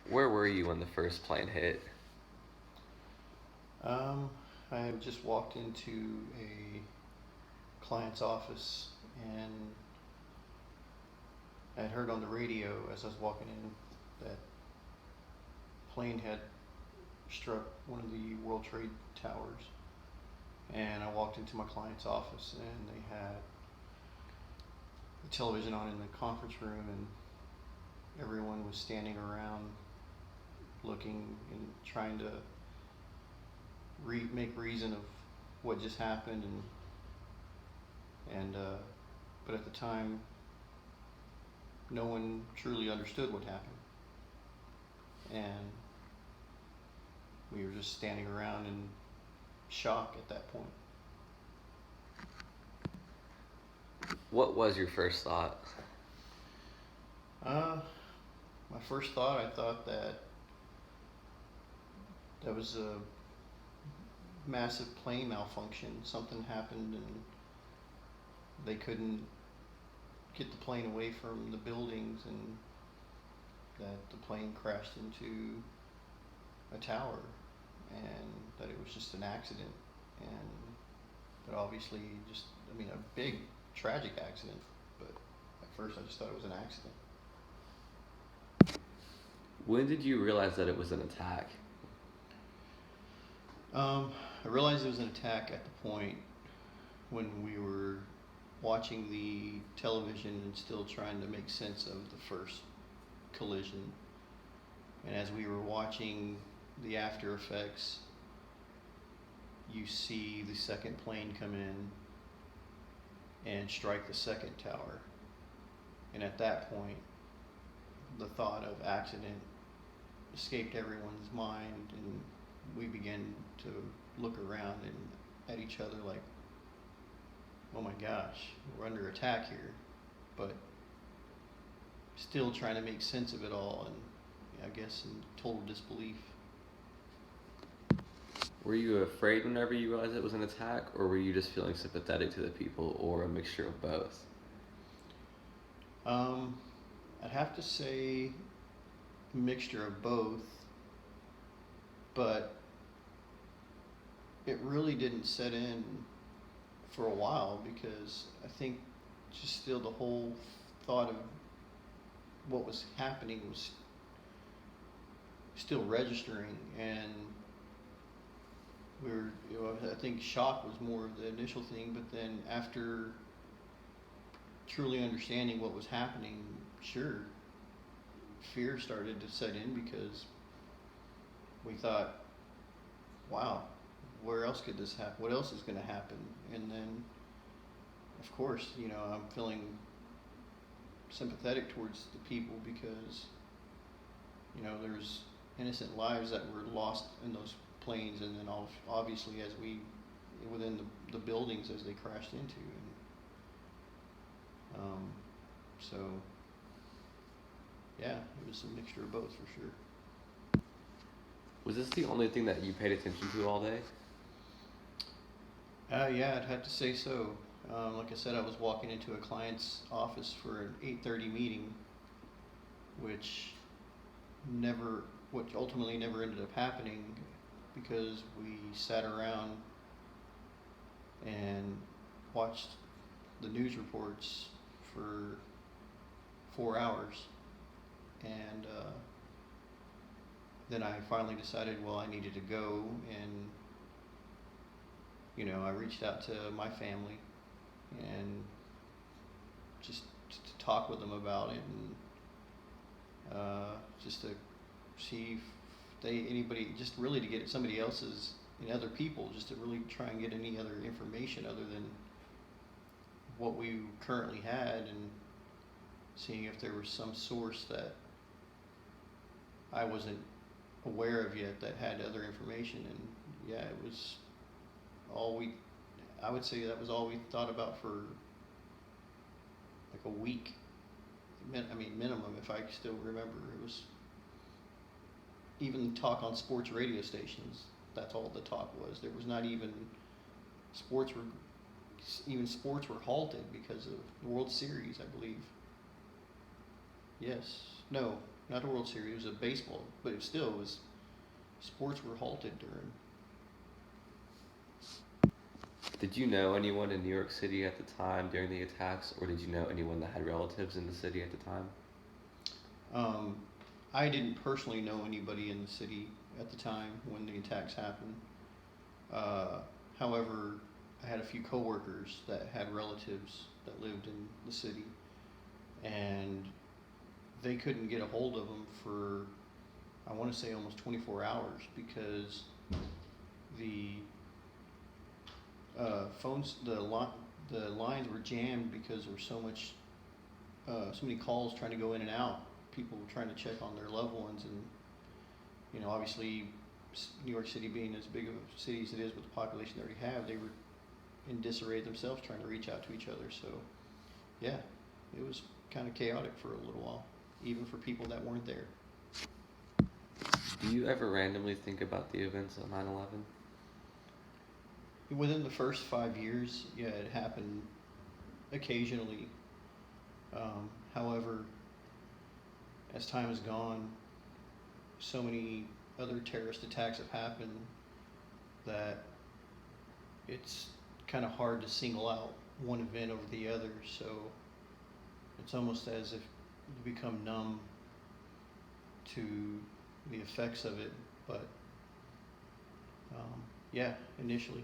Where were you when the first plane hit? Um, I had just walked into a client's office and I had heard on the radio as I was walking in that plane had struck one of the World Trade Towers. And I walked into my client's office and they had the television on in the conference room and everyone was standing around looking and trying to make reason of what just happened and but at the time no one truly understood what happened, and we were just standing around in shock at that point. What was your first thought? Uh, my first thought, I thought that that was a massive plane malfunction. Something happened and they couldn't get the plane away from the buildings, and that the plane crashed into a tower, and that it was just an accident, and but obviously just a big tragic accident. But at first I just thought it was an accident. When did you realize that it was an attack? I realized it was an attack at the point when we were watching the television and still trying to make sense of the first collision. And as we were watching the after effects, you see the second plane come in and strike the second tower. And at that point, the thought of accident escaped everyone's mind, and we began to look around and at each other like, oh my gosh, we're under attack here. But still trying to make sense of it all, and I guess in total disbelief. Were you afraid whenever you realized it was an attack, or were you just feeling sympathetic to the people, or a mixture of both? Um, I'd have to say a mixture of both, but it really didn't set in for a while because I think just still the whole thought of what was happening was still registering, and I think shock was more of the initial thing, but then after truly understanding what was happening, sure, fear started to set in because we thought, wow, where else could this happen? What else is going to happen? And then, of course, I'm feeling sympathetic towards the people because, there's innocent lives that were lost in those planes, and then obviously as we within the buildings as they crashed into, and so yeah, it was a mixture of both for sure. Was this the only thing that you paid attention to all day? Yeah, I'd have to say so. Like I said, I was walking into a client's office for an 8:30 meeting, which which ultimately never ended up happening because we sat around and watched the news reports for 4 hours, and then I finally decided, well, I needed to go, and I reached out to my family and just to talk with them about it, and just to see if anybody, just really to get somebody else's and other people, just to really try and get any other information other than what we currently had, and seeing if there was some source that I wasn't aware of yet that had other information. And yeah, it was all we, I would say that was all we thought about for like a week. Minimum, if I still remember. It was even talk on sports radio stations. That's all the talk was. There was not even sports were sports were halted because of the World Series, I believe. Yes. No. not a World Series. It was a baseball, but it still was. Sports were halted during. Did you know anyone in New York City at the time during the attacks, or did you know anyone that had relatives in the city at the time? Um, I didn't personally know anybody in the city at the time when the attacks happened. Uh, However, I had a few coworkers that had relatives that lived in the city, and they couldn't get a hold of them for, I want to say, almost 24 hours because the the lines were jammed because there was so many calls trying to go in and out. People were trying to check on their loved ones, and obviously, New York City being as big of a city as it is with the population they already have, they were in disarray themselves trying to reach out to each other. So, yeah, it was kind of chaotic for a little while, even for people that weren't there. Do you ever randomly think about the events of 9/11? Within the first 5 years, yeah, it happened occasionally. However, as time has gone, so many other terrorist attacks have happened that it's kind of hard to single out one event over the other. So it's almost as if you become numb to the effects of it. But yeah, initially.